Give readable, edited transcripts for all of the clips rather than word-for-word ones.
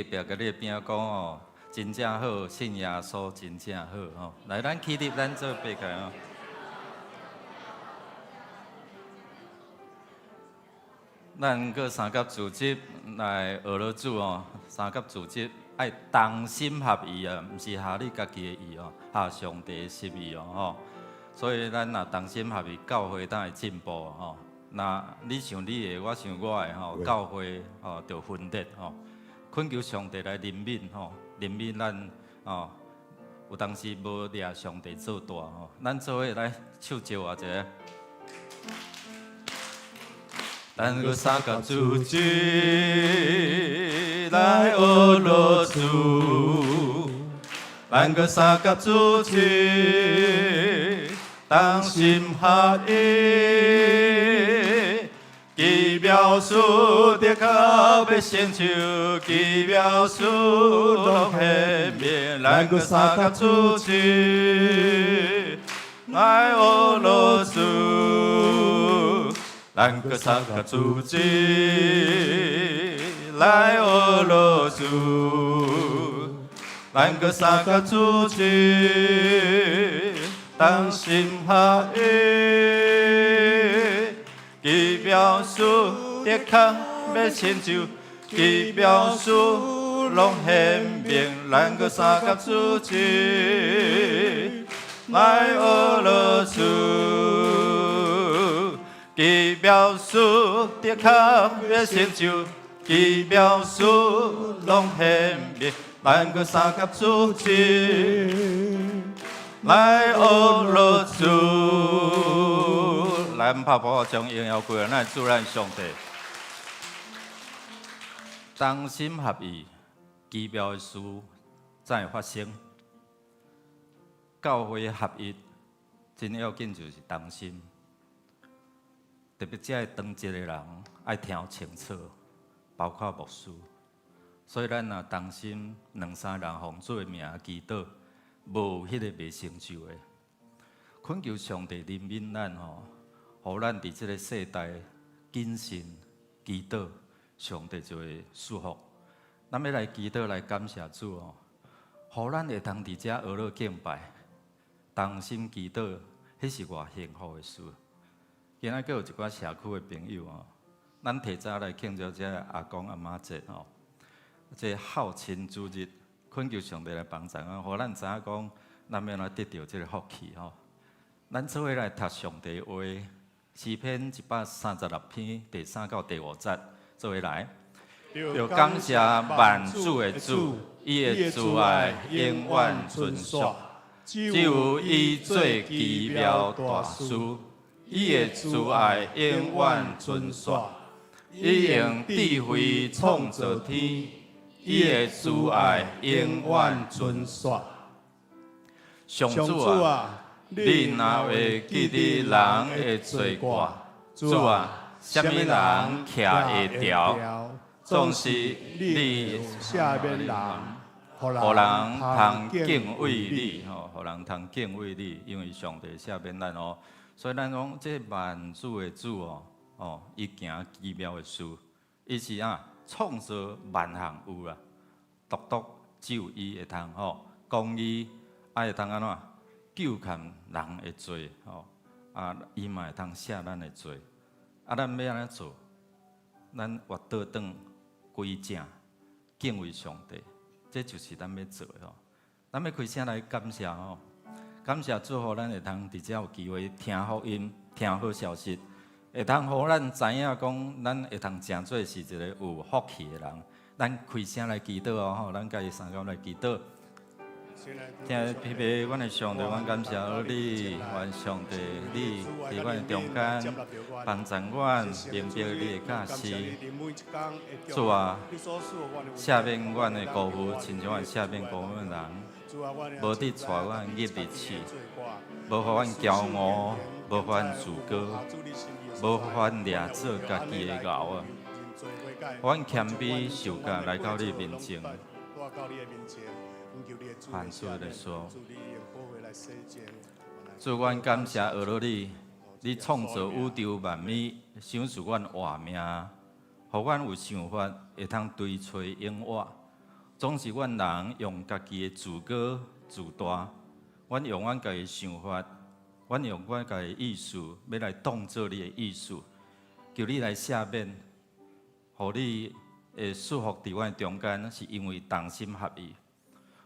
别甲你边讲哦，真正好，信耶稣真正好吼。来，咱起立，咱做八个哦。咱个三甲组织来学了主哦，三甲组织爱同心合意啊，毋是下你家己的意哦，下上帝的心意哦吼。所以咱若同心合意，教会当会进步吼。那你想你的，我想我的吼，教会吼就分裂吼。恳求上帝来怜悯吼，怜悯咱吼。有当时无掠上帝做大吼，咱做伙来手招啊一个。咱个三甲组织来学了主，咱个三甲组织同心合意，奇妙事的靠要成就，奇妙事拢显明。咱个三甲组织来学了主。咱个三甲组织来学了主，咱个三甲组织同心合意，奇妙事的确要成就，奇妙事拢显明。咱个三甲组织来学了主。奇妙事的确要成就，奇妙事拢显明。咱个三甲组织来学了主，来拍鼓将荣耀归咱主咱上帝。同心合意，奇妙的事才会发生。教会合一真要紧就是同心。特别这个当值的人爱听清楚，包括牧师。所以咱若同心两三人奉主的名祈祷，无迄个未成就的。恳求上帝怜悯咱吼，互咱伫这个世代谨慎祈祷，上帝就会祝福。咱要来祈祷来感谢主哦，互咱会通伫遮学了敬拜，同心祈祷，迄是偌幸福的事。今仔还有一寡社区的朋友哦，咱提早来庆祝这阿公阿妈节哦，这孝亲主日，恳求上帝来帮助啊，互咱知影讲，咱要来得到这个福气吼。咱做伙来读上帝话，诗篇136篇第3到第5节，做伙来。要感谢万主的主，伊的慈爱永远存续，只有伊做奇妙大事。伊的慈爱永远存续，伊用智慧创造天，伊的慈爱永远存续。上主啊，你若会记得人的罪过，主啊，什么人徛会牢？总是你下面人，互人通敬畏你吼，互人通敬畏你，因为上帝下面咱哦。所以咱讲，这万主的主哦，伊行奇妙的事，伊是创造万项有啦，独独只有伊会通吼，讲伊会通安怎救赎人的罪吼，伊嘛会通赦咱的罪，咱要安怎做？咱活倒转归正，敬畏上帝，这就是咱要做的吼。咱要开声来感谢吼。感谢主，互咱会通伫遮有机会听福音、听好消息，会通互咱知影讲，咱会通真做是一个有福气的人。咱开声来祈祷哦，吼，咱家己三个来祈祷。听皮皮，阮的上帝，阮感谢你，愿上帝你伫阮的中间帮助阮明白你的教示。主啊，赦免阮的辜负，亲像阮赦免辜负的人。无伫带阮入入去，无互阮骄傲，无互阮自高，无互阮掠做家己的牛啊！阮谦卑受教来到你面前，凡事来说，主，阮感谢学了你创造宇宙万物，想使阮活命，互阮有想法会通追找永活。总是阮人用家己的自高自大，阮用阮家己的想法，阮用阮家己的意思，要来当做你的意思，求你来赦免，互你会束缚伫阮中间，是因为同心合意；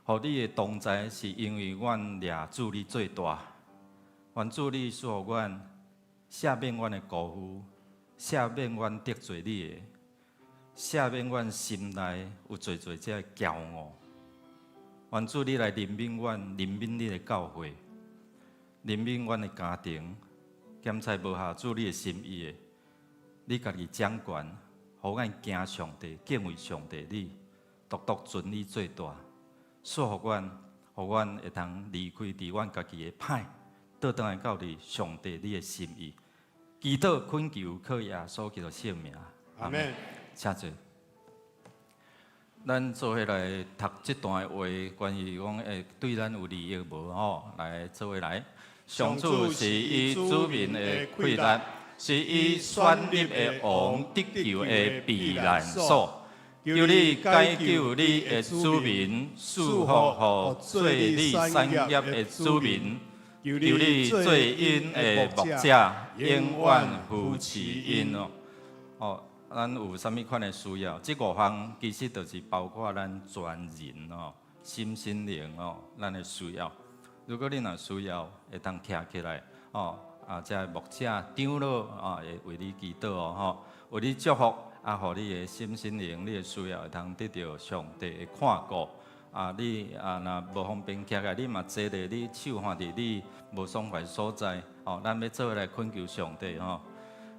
互你的同在，是因为阮掠主你最大。愿主你赐予阮赦免阮的辜负，赦免阮得罪你的。赦免阮心内有做这的骄傲，愿主你来怜悯阮，怜悯你的教会，怜悯阮的家庭，检查无下主你的心意的，你家己掌权，互阮敬上帝，敬畏上帝，你独独尊你最大，赐予阮，互阮会通离开伫阮家己的歹，倒转来到伫上帝你的心意。祈祷恳求靠耶稣基督圣名，阿门。请坐。咱做伙来读这段话，关于讲对咱有利益无吼？来做伙来。上主是伊子民的溃烂，是伊选立的王得救的避难所。求你解救你的子民，赐福互做你产业的子民。求你做因的牧者，永远扶持因哦。咱有啥物款的需要？这5项其实就是包括咱全人哦、心灵哦，咱的需要。如果你若需要，会当徛起来哦，这牧者长老会为你祈祷哦，为你祝福，互你的心灵、你的需要会当得到上帝的看顾。你若无方便徛起来，你嘛坐咧，你手放伫你无爽快所在哦。咱要做伙来恳求上帝哦。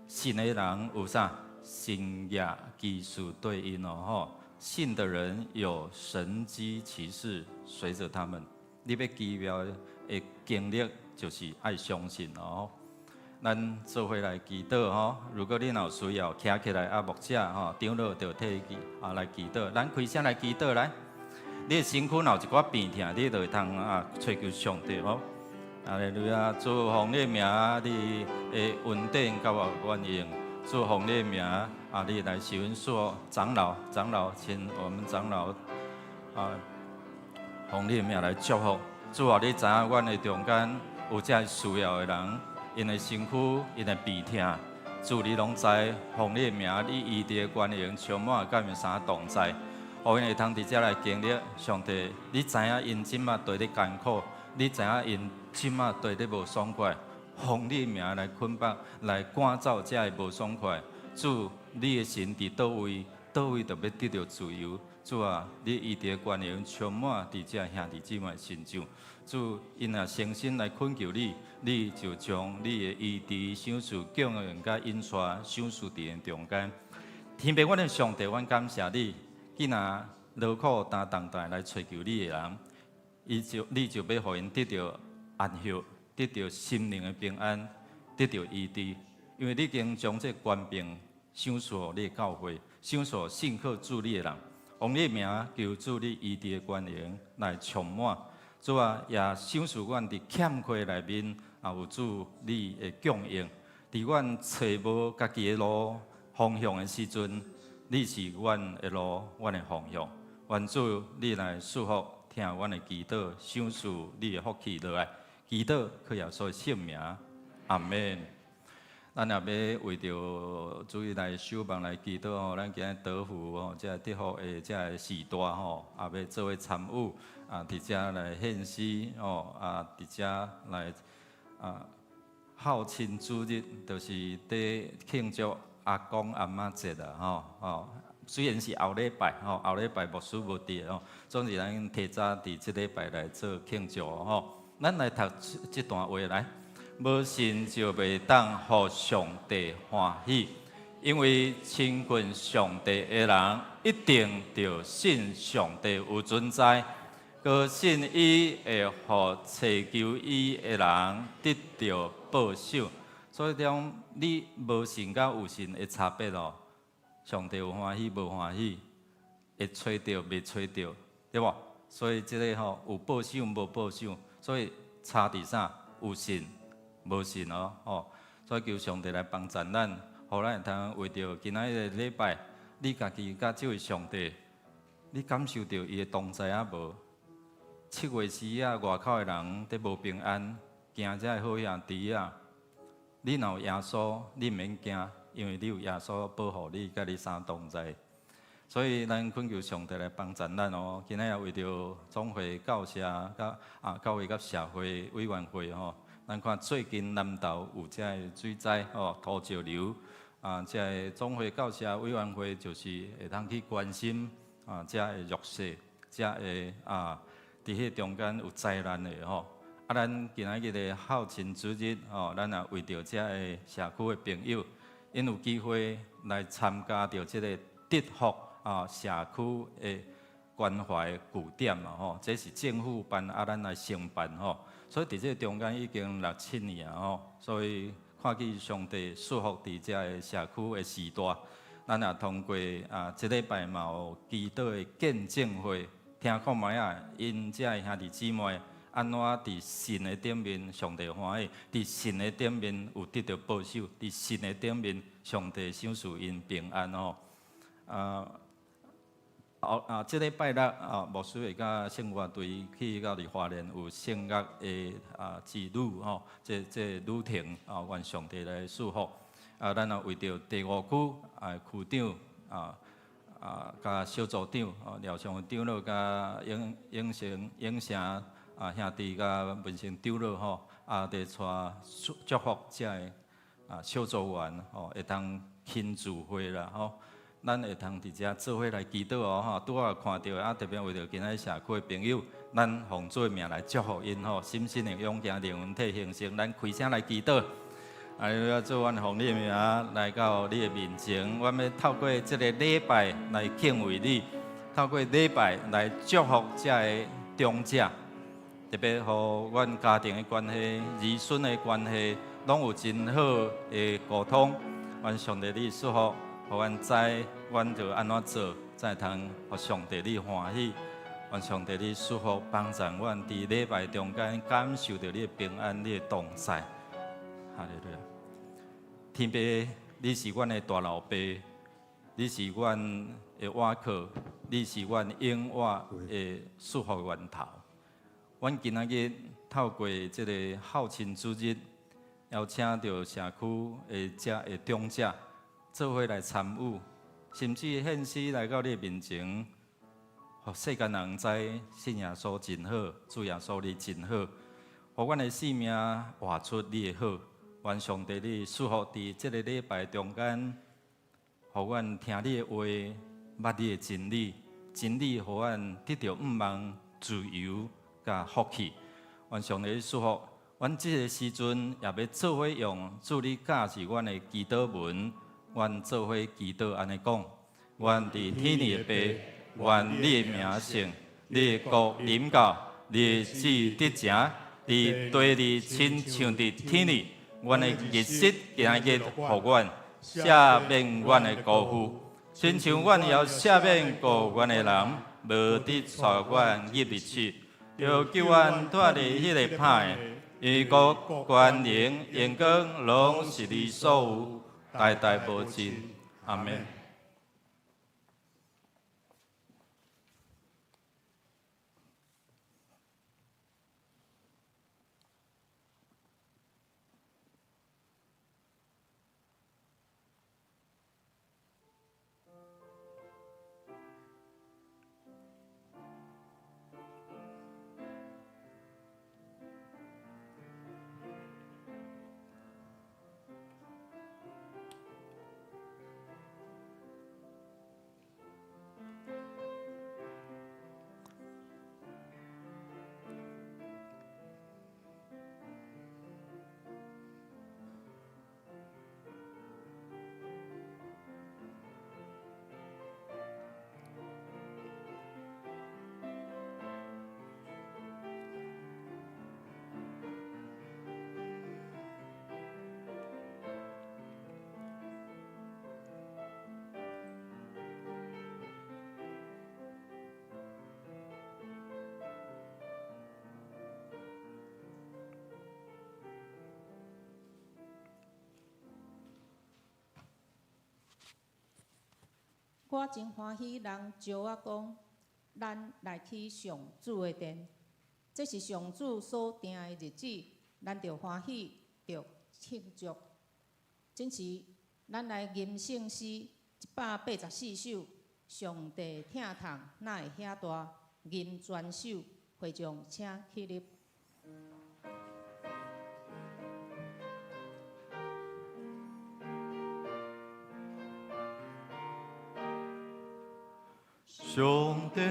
信的人有啥？信业技术对应哦，信的人有神机骑士随着他们。你要奇妙的经历，就是爱相信哦。咱做伙来祈祷吼，如果你有需要，徛起来牧者长老就替你来祈祷。咱开声来祈祷来。你的身躯若有一寡病痛，你就会通找求上帝哦。阿利路亚，主奉你的名，你的稳定甲我愿意。主奉你的名，你来施恩所长老，请我们长老奉你的名来祝福。主啊，你知影阮的中间有这需要的人，因的身躯、因的病痛，主你拢知。奉你的名，你医治的权能充满甲因三同在，互因会通伫遮来经历上帝。你知影因即马对咧艰苦，你知影因即马对咧无爽快。奉你名来捆绑，来赶走这个无爽快。主，你的神伫倒位，倒位就要得到自由。主啊，你医治的权能充满伫这兄弟姊妹身上。主，因若诚心来恳求你，你就将你的医治赏赐供应甲引刷赏赐伫因中间。天父，阮的上帝，阮感谢你。既然劳苦担重担来追求你的人，你就要互因得到安息。得到心灵的平安，得到医治，因为你已经将这权柄赏赐你的教会，赏赐信靠主你的人，用你的名求主你医治的权能来充满。主啊，也赏赐阮伫欠缺内面有主你的供应，伫阮找无家己的路方向的时阵，你是阮的路，阮的方向。愿主你来赐福，听阮的祈祷，赏赐你的福气落来。祈祷靠耶稣的圣名，阿门。咱也要为着主伊来守望来祈祷吼，咱今日得福吼，这得福的这时代吼，也要做伙参与伫遮来献诗吼，伫遮来孝亲主日，就是伫庆祝阿公阿妈节啦吼。虽然是后礼拜后礼拜牧师无伫吼，总是咱提早伫即礼拜来做庆祝吼。咱来读这段话来，无信就袂当互上帝欢喜，因为亲近上帝的人一定着信上帝有存在，搁信伊会互祈求伊的人得到报酬。所以讲，你无信甲有信的差别哦。上帝有欢喜无欢喜，会吹到袂吹到，对无？所以这个有报酬无报酬。所以差伫啥？有信无信哦，所以求上帝来帮助咱，互咱会通为着今仔日礼拜，你家己甲这位上帝你感受到伊的同在啊无？7月时啊，外口的人伫无平安，惊遮的好兄弟啊。你若有耶稣，你毋免惊，因为你有耶稣保护你，甲你相同在。所以咱恳求上帝来帮助咱哦。今仔也为着总会教社甲教会甲社会委员会吼，咱看最近南投有遮个水灾哦，土石流遮个总会教社委员会就是会通去关心遮个弱势，遮个伫迄中间有灾难的吼。咱今仔日的孝亲主日吼，咱也为着遮个社区的朋友，因有机会来参加着即个德福社区的关怀据点嘛吼，这是政府办咱来承办吼，所以伫这中间已经6、7年啊吼，所以看见上帝祝福伫遮个社区的时代，咱也通过即礼拜嘛有祈祷的见证会，听看卖因遮个兄弟姊妹。安怎伫神的顶面，上帝欢喜；伫神的顶面有得到保守；伫神的顶面，上帝赏赐因平安吼。即礼拜六牧师会甲圣乐队去到伫花莲有圣乐的之旅吼，这旅程愿上帝来祝福。咱也为着第5区区长甲小组长廖尚长老甲永成。兄弟甲文成长老吼，伫带祝福遮个小组员吼，会通亲自会啦吼，咱会通伫遮做伙来祈祷哦吼，拄好看到特别为着今仔社区的朋友，咱奉做命来祝福因吼，深深的永行灵魂体形成，咱开声来祈祷。要做阮奉你的名来到你的面前，阮要透过即个礼拜来敬畏你，透过礼拜来祝福遮个长者。特别互阮家庭的关系、儿孙的关系，拢有真好的沟通。愿上帝你祝福，互阮知，阮着安怎做，才通互上帝你欢喜。愿上帝你祝福帮助阮，伫礼拜中间感受到你的平安、你的同在。哈利路亚！天父，你是阮的大老爸，你是阮的倚靠，你是阮永远的祝福源头。阮今仔日透过即个孝亲主日，邀请到社区的长者做伙来参与，甚至献诗来到你面前，互世间人知信耶稣真好，主耶稣你真好，互阮的性命活出你的好。愿上帝你祝福伫即个礼拜中间，互阮听你的话，捌你的真理，真理互阮得到毋茫自由。甲福气，愿上帝祝福。阮即个时阵也要做伙用主你教示阮的祈祷文，愿做伙祈祷安尼讲：愿伫天里的爸，愿你的名圣，你的国临到，你的旨意得成，伫地里亲像伫天里。阮的日食今日互阮赦免阮的辜负，亲像阮也赦免过阮的人，无得带阮入灭去。要救阮脱离迄个歹，因为国、权、能、荣光，拢是你所有，代代无尽。阿门。我真欢喜，人招我讲，咱来去上主的殿，这是上主所定的日子，咱着欢喜，着庆祝。真是咱来吟圣诗184首，上帝疼痛哪会遐大？吟全首，会众请起立。上帝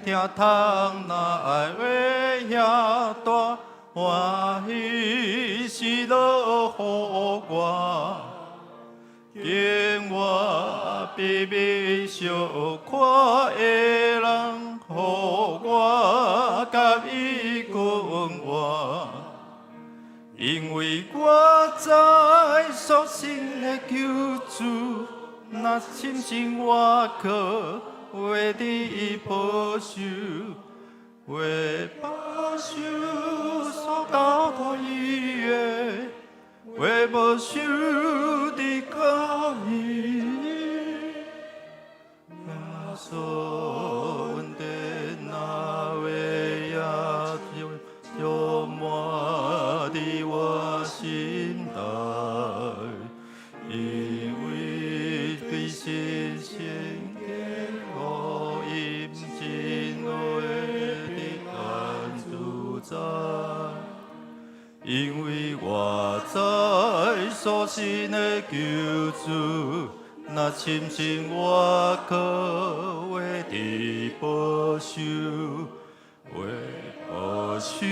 疼痛哪会遐大？欢喜喜乐予我，敬我比比小看的人，予我甲伊君我。因为我知所信的救主，若深信我可为你保守，为保守所交托伊的，为保守你教义。耶稣恩典那为也充满在我心内，因为对信心给我引进我的安住在，因为我在所信的救主。若深信我可为你保守，为保守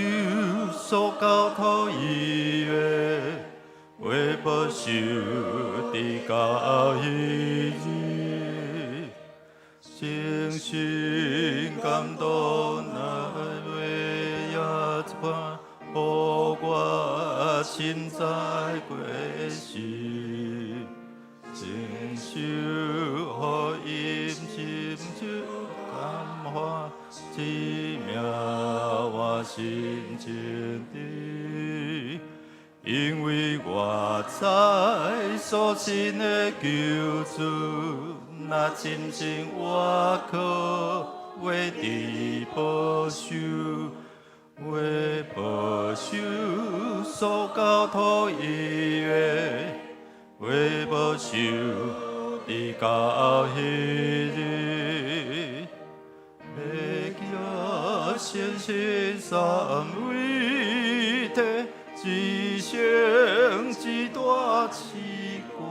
所交托伊的，为保守的教义，诚心感动那为也一般，予我心在归心。承受予因深受感化，奇妙我心情的，因为我在所信的救主，若深信我可为你保守，为保守所交托伊的。为保守的教义，要叫先心三位的一生一大奇观，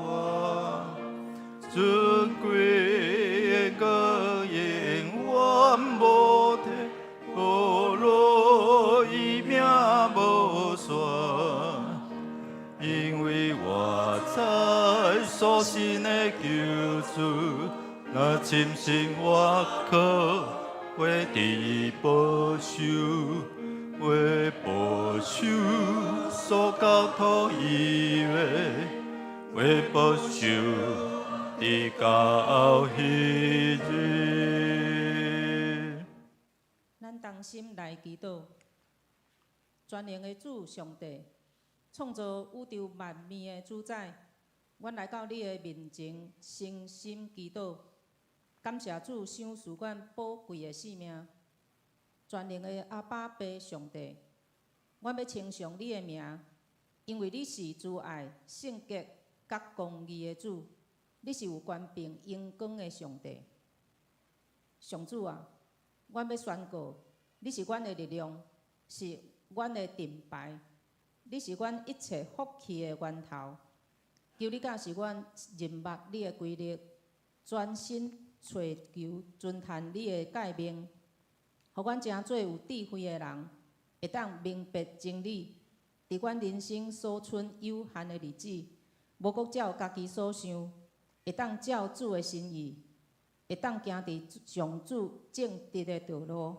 尊贵的个永远无的，无路伊命无算。因为我在所信的救主，若深信我可为你保守，为保守所交托伊的，为保守的教义。咱同心来祈祷，全能的主上帝。创造宇宙万物的主宰，阮来到你的面前，诚心祈祷，感谢主赏赐阮宝贵的性命。全能的阿爸爸上帝，阮要称颂你的名，因为你是慈爱、圣洁、甲公义的主，你是有权柄、荣光的上帝。上主啊，阮要宣告，你是阮的力量，是阮的盾牌。你是阮一切福气的源头，求你教示阮认捌你的规律，专心找求遵探你的诫命，互阮成做有智慧的人，会当明白真理。伫阮人生所剩有限的日子，无搁照家己所想，会当照主的心意，会当行伫上主正直的道路。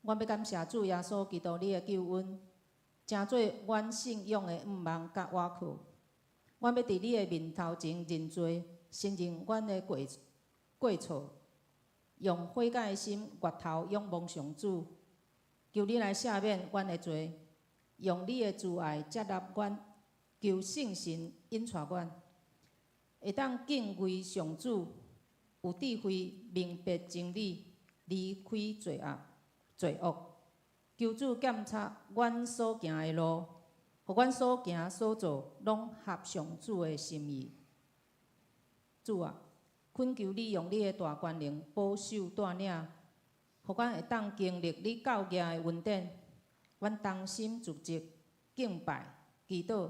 阮要感谢主耶稣基督你的救恩。成做阮信仰的毋望甲倚靠，阮要伫你的面头前认罪，承认阮的过错，用悔改的心越头仰望上主，求你来赦免阮的罪，用你的慈爱接纳阮，求圣神引带阮，会当敬畏上主，有智慧，明白真理，离开罪恶。求主检察阮所行的路，互阮所行所做，拢合上主的心意。主啊，恳求你用你的大权能保守带领，互阮会当经历你教育的恩典。阮当心自责、敬拜、祈祷，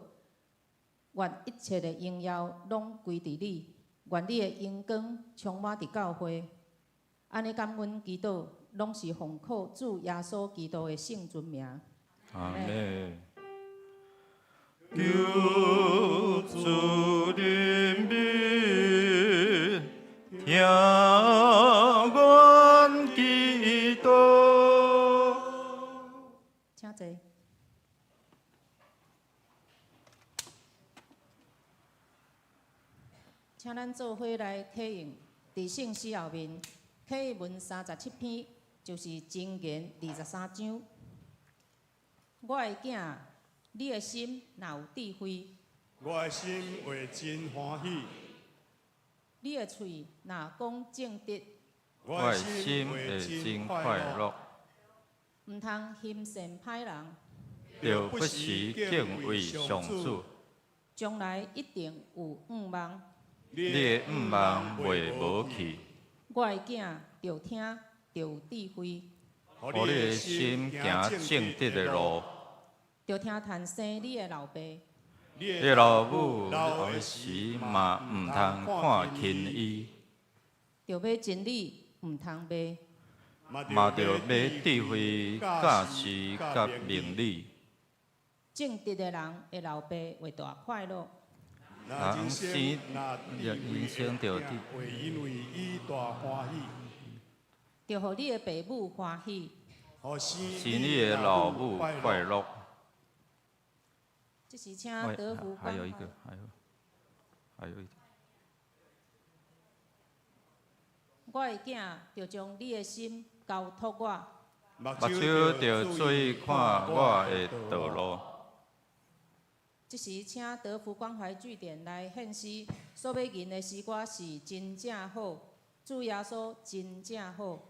愿一切的荣耀拢归伫你。愿你的荣光充满伫教会。安尼感恩祈祷，拢是奉靠主耶稣基督的圣尊名。阿门。求主怜悯，听阮祈祷。请坐。请咱做伙来启用伫圣诗后面启文37篇，就是箴言23章。我的囝，你的心若有智慧，我的心会真欢喜；你的喙若讲正直，我的心会真快乐。毋通嫌善歹人，要不时敬畏上主。将来一定有盼望。你的毋望袂无去，我的囝着听着有智慧，互你的心行正直的路。着听谈生你的老爸，你的老母老的时嘛毋通看轻伊，着买真理，毋通卖。嘛着买智慧、教识、甲明理。正直的人的老爸会大快乐。人生人生着伫，会因为伊大欢喜，着互你的爸母欢喜，互生你的老母快乐。这是请德福还有一个，还有一个。我的囝着将你的心交托我，目睭着注意看我的道路。这时请德福关怀据点来献诗，所要吟的诗歌是真正好，主耶稣真正好。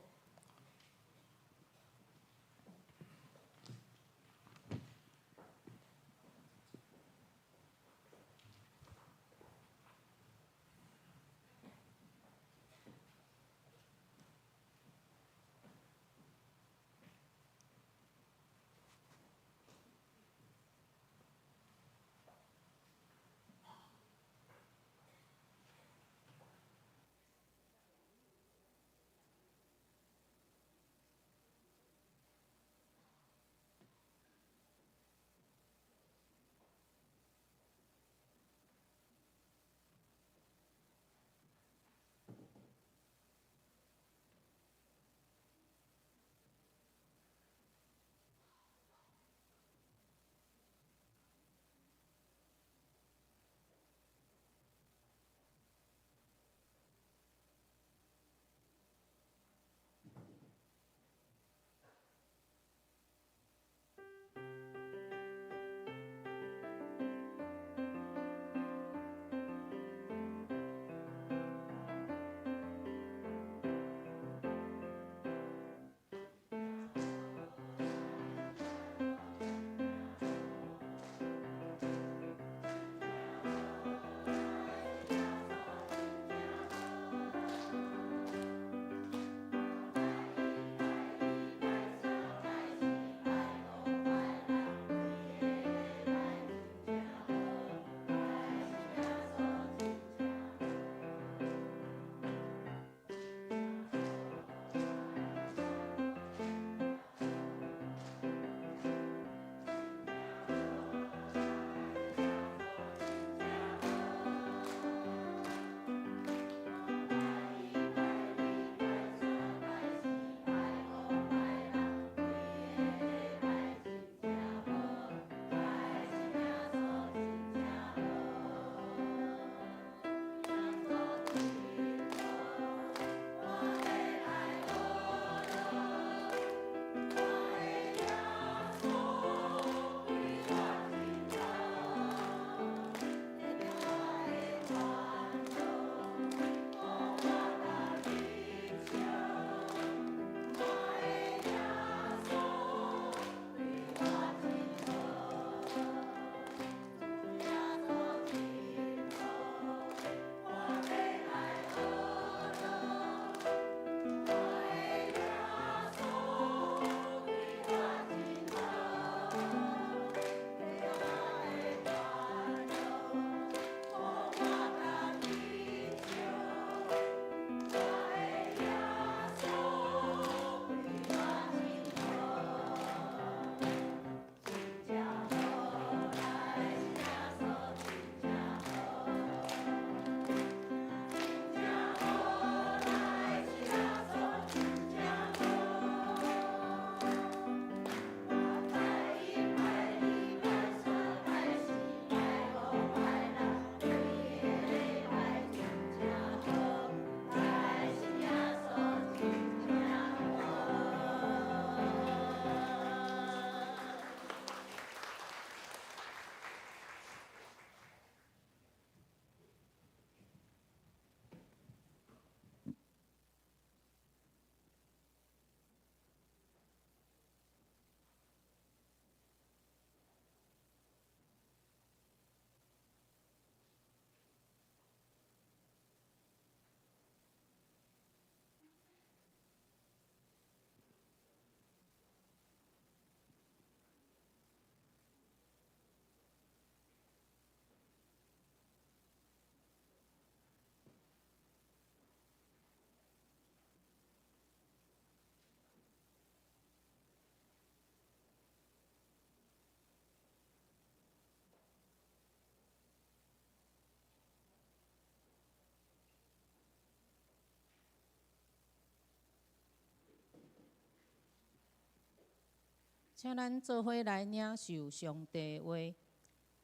请咱做伙来领受上帝话，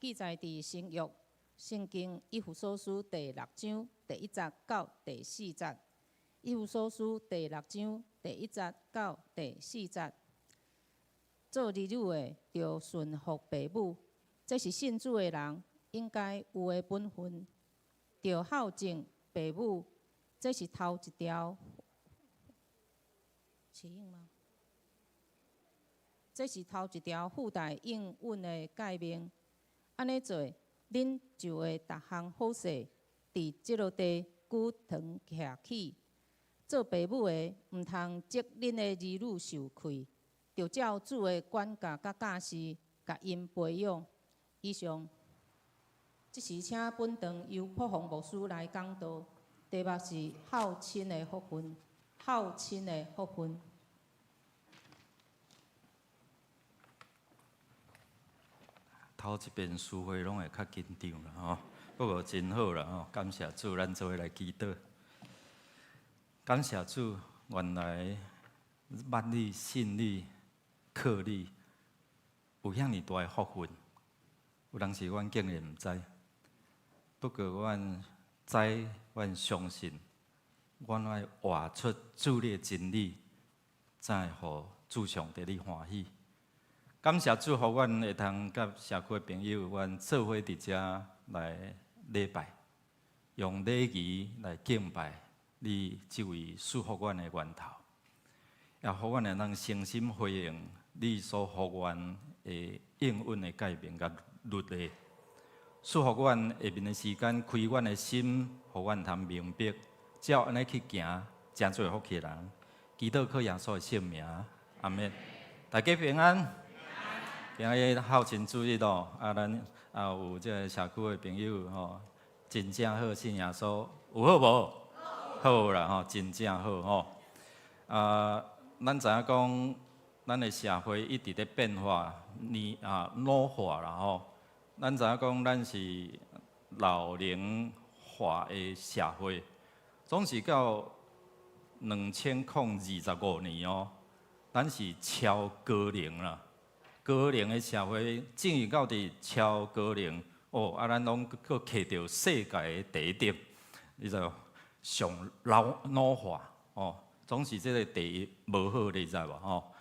记载伫新约圣经以弗所书第6章第1节到第4节。以弗所书第6章第1节到第4节。做儿女的，着顺服父母，这是信主的人应该有的本分；着孝敬父母，这是头一条。是应吗？这是头一条附带应允的诫命。安尼做，恁就会逐项好势，伫即落地久长徛起。做父母的，毋通责恁的儿女受亏，着照主的管教甲教示，甲因培养。以上，即时请本堂由破风牧师来讲道，题目是孝亲的福分。孝亲的福分。头一遍聚会拢会较紧张啦吼，不过真好啦吼，感谢主，咱做伙来祈祷。感谢主，原来捌你、信你、靠你，有遐尼大的福分。有当时阮竟然毋知，不过阮知，阮相信，阮爱活出主的真理，才会互主上帝你欢喜。感谢主，互阮会通甲社区的朋友，阮做伙伫遮来礼拜，用礼仪来敬拜你这位赐福阮的源头，也互阮会通诚心回应你所互阮的应允的诫命甲律例，赐福阮下面的时间，开阮的心，互阮通明白，只要安尼去行，真做福气人。祈祷靠耶稣的圣名，阿门。大家平安。今日孝亲主日咯，咱也有这个社区的朋友吼，真正好信耶稣，有好无？好啦吼，真正好吼。咱知影讲，咱的社会一直在变化，老化啦吼。咱知影讲，咱是老龄化的社会，总是到2025年哦，咱是超高龄啦。高龄的社会，正义到伫超高龄哦，咱拢搁摕到世界的第一点，你知上老化哦，总是这个第一无好，你知无吼？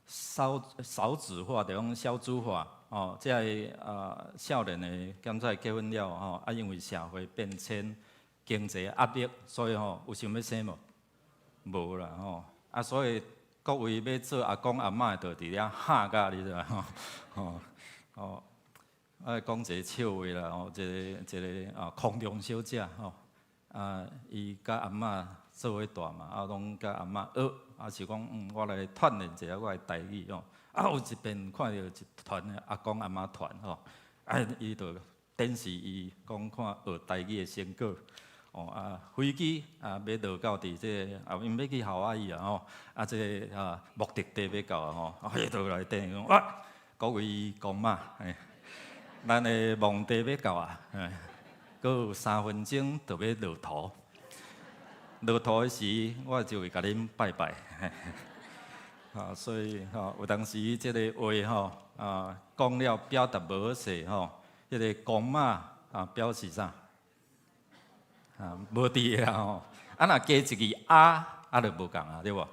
少子化，就讲少子化哦，即个少年的现在结婚了吼，因为社会变迁、经济压力，所以吼有想要生无？无啦吼，所以。各位要做阿公阿嬷，就伫遐喊甲你知吼，讲一个笑话啦，一个空中小姐吼，伊甲阿嬷做伙大嘛，拢甲阿嬷学，是讲我来锻炼一下我的台语吼，有一遍看到一团的阿公阿嬷团吼，伊就展示伊讲看学台语的成果。飞机要落到伫这因要去夏威夷啊吼，这个目的地要到啊吼，伊就来电讲哇，各位公妈，咱的目的要到啊，阁有3分钟就要落土。落土的时，我就会甲恁拜拜。所以有当时这个话讲了表达无好势吼，这个公妈表示啥？无伫啊吼，若加一个就无共啊，对无？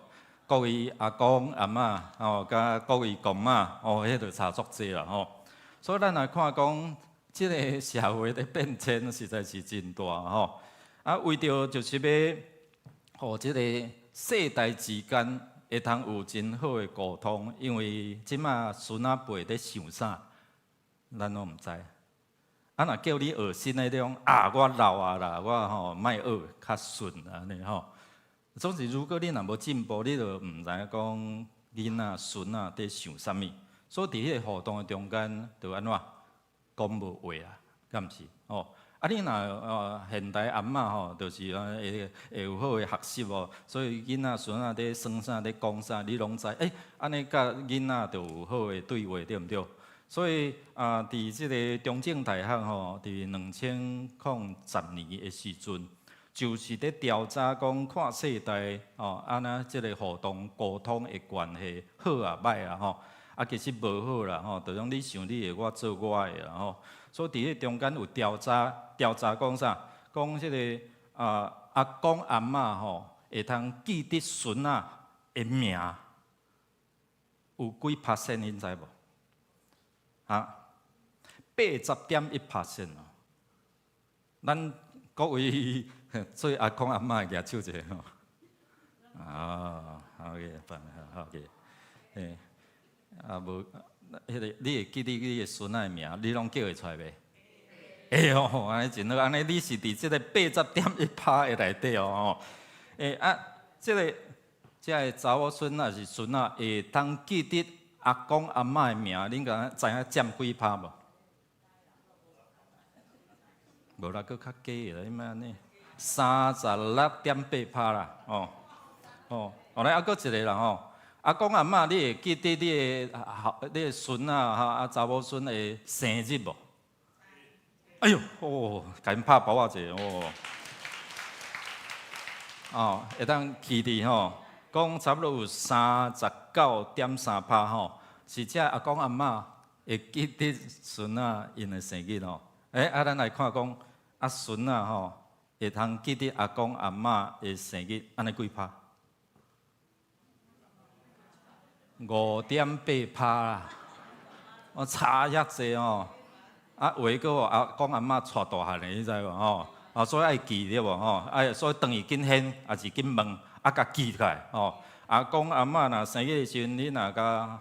各位阿公阿嬷吼，甲各位公妈迄就差足济啦吼。所以咱来看讲，即个社会的变迁实在是真大吼。为着就是要，互即个世代之间会通有真好的沟通，因为即马孙仔辈咧想啥，咱拢毋知。若叫你学新的种我老啊啦，我吼莫学较顺安尼吼。总是如果你若无进步，你就毋知影讲囡仔孙仔伫想啥物。所以伫迄个互动的中间，就安怎讲无话啊，敢毋是？哦，你若现代阿嬷吼，就是会有好的学习哦。所以囡仔孙仔伫算啥，伫讲啥，你拢知。安尼甲囡仔就有好的对话，对毋对？所以伫即个中正大学吼，伫2010年的时阵，就是咧调查讲看世代哦，安那即个互动沟通的关系好啊歹啊吼，啊其实无好啦吼，就种你想你的，我做我的啦吼。所以伫迄中间有调查讲啥？讲即个阿公阿嬷吼，会通记得孙仔的名，有几%你知无？啊，80.1%哦。咱各位做阿公阿嬷举手者吼。好嘅，好嘅，诶，无，迄个你会记得你的孙仔的名，你拢叫会出来袂？会哦，安尼真好，安尼你是伫即个80.1%的内底哦。即个查某孙仔是孙仔，会当记得阿公阿嬷的名，恁敢知影占几%无？无啦，佫较低啦，你莫安尼，36.8%啦，来还佫一个啦吼，阿公阿嬷，你会记得你的孙仔查某孙的生日无？哎呦，甲因拍包仔者会当记得吼，讲差不多有39.3%吼，是遮阿公阿嬷会记得孙仔因的生日吼。咱来看讲，孙仔吼会通记得阿公阿嬷的生日，安尼几%？5.8%啦，我差遐济哦。有诶个阿公阿嬷带大汉诶，你知无吼？所以爱记对无吼？所以等于紧现，也是紧问，甲记起来吼。阿公阿嬷若生日诶时阵，你若甲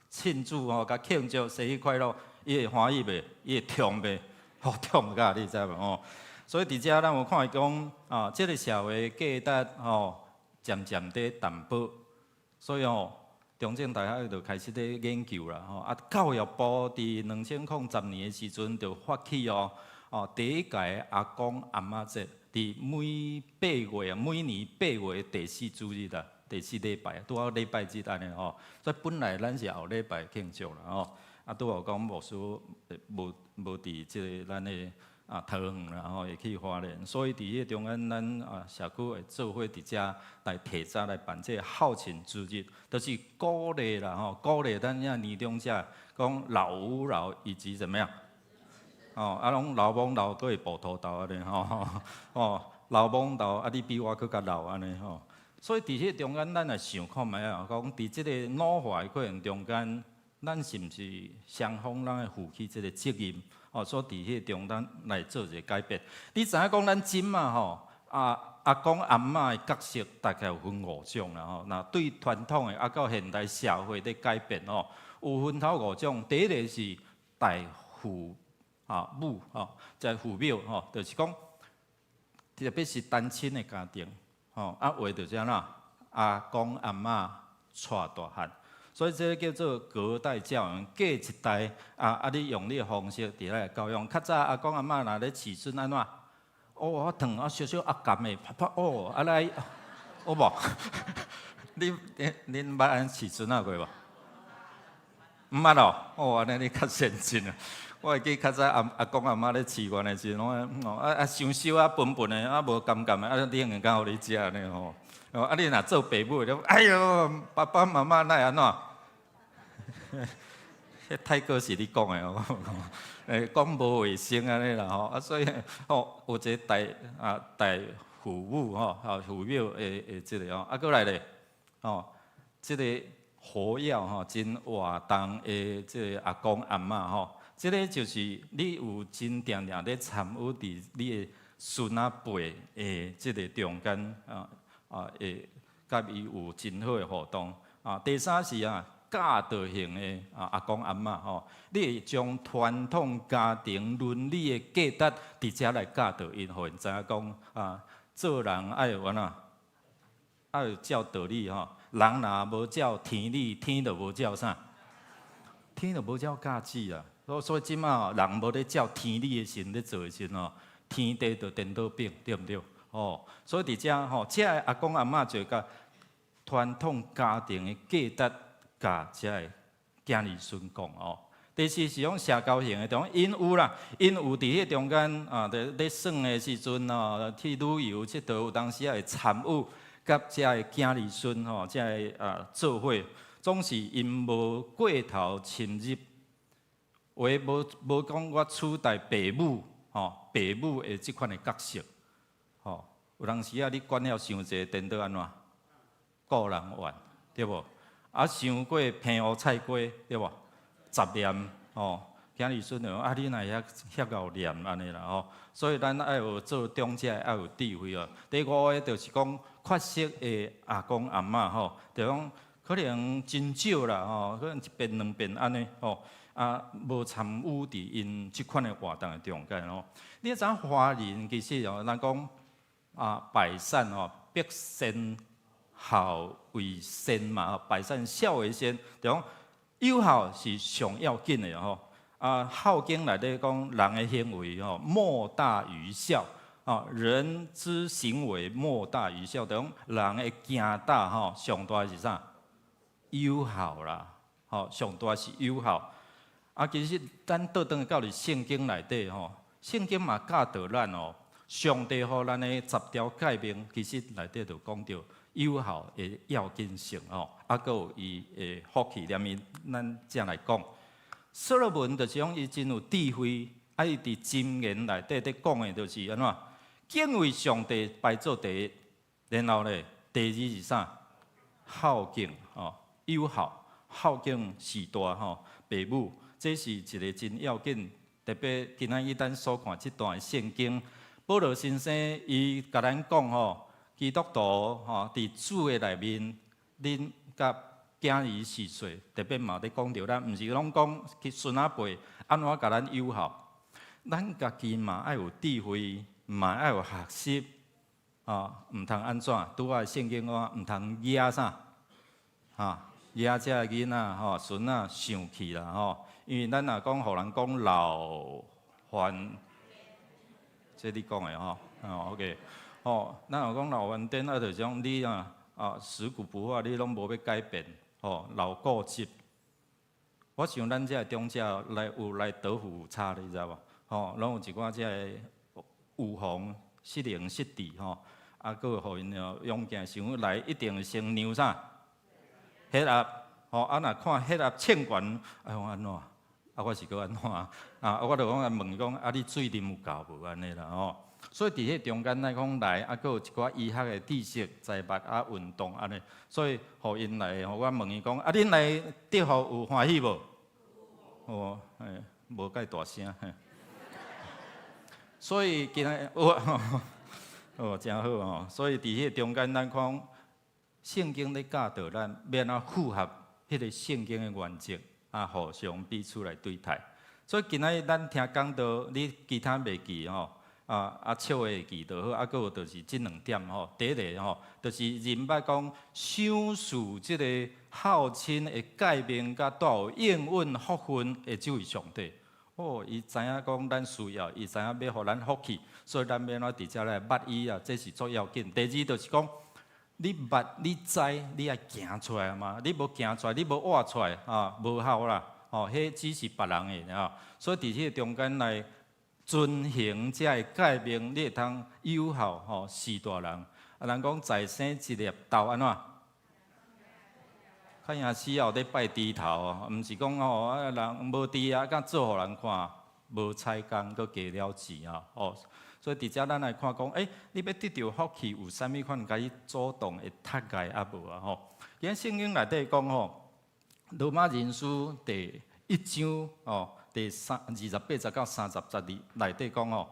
庆祝吼，甲庆祝生日快乐，伊会欢喜袂？伊会痛袂？痛甲你知无吼？所以伫遮咱有看讲即个社会价值渐渐地淡薄，所以中正大学就开始咧研究啦教育部伫2010年诶时阵就发起第一届阿公阿嬷节，伫每年8月第4主日啦，第4礼拜，拄好礼拜日安尼所以本来咱是后礼拜庆祝啦拄好讲牧师无伫即个咱诶桃园啦会去花莲，所以伫迄中间咱社区会做伙伫遮来提早来办这孝亲之日，就是鼓励啦鼓励咱遐年长者讲老吾老以及怎么样拢老翁老都会抱土豆安尼老翁老你比我佫较老安尼所以伫迄中间咱来想看觅讲伫即个老化的过程中间，咱是毋是双方咱会负起即个责任？所以伫迄中咱来做一个改变。你知影讲咱即嘛阿公阿嬷的角色大概有分5种啦那对传统的到现代社会的改变有分头5种。第一个是大父母即父母就是讲特别是单亲的家庭话就是安怎阿公阿嬷带大汉。所以这个叫做隔代教养，隔一代你用你的方式伫来教养。较早阿公阿嬷若咧饲孙安怎？我疼小小甘的，啪来，无？恁捌安饲孙仔过无？毋捌安尼你较先进啊！我会记较早阿公阿嬷咧饲阮的时阵，伤小笨笨的，无甘的，你硬敢互你食安尼你若做爸母的，哎呦，爸爸妈妈奈安怎？迄太过是你讲的讲无卫生安尼啦所以有一个大父母父母的即个过来咧即个活跃真活动的即个阿公阿嬷即个就是你有真定定咧参与伫你的孙仔辈的即个中间甲伊有真好的互动第三是教导型的阿公阿嬷你会将传统家庭伦理的价值伫遮来教导因，互因知影讲做人爱有爱有照道理人若无照天理，天就无照啥？天就无照价值啊！所以即马人无咧照天理的心咧做的时阵天地就颠倒变，对毋对？所以伫遮遮的阿公阿嬷就甲传统家庭的价值，甲遮的囝儿孙讲第四是讲社交型的，就讲因有啦，因有伫迄中间啊，咧耍的时阵哦，去旅游佚佗，有当时也会参与，甲遮个囝儿孙吼，遮个做伙，总是因无过头深入，话无讲我取代爸母吼，爸母的即款的角色，吼，有当时啊，你管了伤济，颠倒安怎？个人怨，对无？啊，伤过平湖菜瓜，对无？杂念哦，囝儿孙哦，啊，你若遐敖念安尼啦吼，所以咱爱有做长者，爱有智慧哦。第五个就是讲缺席的阿公阿嬷吼，就讲可能真少啦吼，可能一遍两遍安尼吼，啊，无参与伫因即款的活动的中间吼。你知影华人其实哦，咱讲百善哦，百善孝为先嘛，百善孝为先，就讲友好是上要紧的吼。孝经内底讲人的行为吼，莫大于孝。人之行为莫大于孝，就讲人的行大吼，上大是啥？友好啦，吼，上大是友好。其实咱倒转到伫圣经内底吼，圣经嘛教导咱哦，上帝互咱的10条诫命，其实内底就讲到友好的要紧性哦，阁有伊的福气。连伊咱这样来讲，所罗门就是讲伊真有智慧，伊伫箴言内底咧讲的，就是安怎敬畏上帝排做第一，然后咧第二是啥？孝敬哦，友好，孝敬士大吼，爸母。这是一个真要紧，特别今仔日咱所看这段圣经，保罗先生伊甲咱讲吼，基督徒吼伫主的内面，恁甲囝儿是岁，特别嘛咧讲着咱，毋是拢讲去孙仔辈安怎甲咱友好，咱家己嘛爱有智慧，嘛爱有学习，毋通安怎？拄啊圣经讲，毋通惹啥，惹遮个囡仔吼，孙仔生气啦吼。因为咱若讲，互人讲老还，这你讲的吼，OK，咱若讲老还颠，就是讲你死古不化，你拢无要改变，老固执。我想咱这中者有来倒副差，你知无？拢有一寡这有防失灵失智阁有互因勇健想来，一定先让啥？血压，若看血压称悬，安怎？我是搁安怎我就讲问伊讲，你水啉有够无安尼啦吼。所以伫迄中间来讲来，阁有一寡医学的知识、财物运动安尼。所以互因来，我问伊讲，恁来得互有欢喜无？无介大声。所以今日真好吼。所以伫迄中间，咱看圣经咧教导咱，要安怎符合迄个圣经的原则。互相彼此来对待，所以今仔日咱听讲到你其他袂记吼，笑会记就好，阁有就是即2点吼。第一个吼，就是人捌讲想事即个孝亲的诫命，甲带有应允福分的这位上帝。伊知影讲咱需要，伊知影要互咱福气，所以咱要安怎伫遮来捌伊这是足要紧。第二就是讲。你捌，你知，你爱行出来嘛？你无行出来，你无活出来无效啦。迄只是别人的所以伫迄中间来遵行这个诫命，你会通友好是大人。人讲再生一粒豆安怎？较赢死后咧拜猪头毋是讲人无猪甲做互人看，无彩工阁加了钱所以伫遮咱来看讲，你要得到福气，有啥物款甲伊主动的脱界无今圣经内底讲罗马人书第1章第28到30节内底讲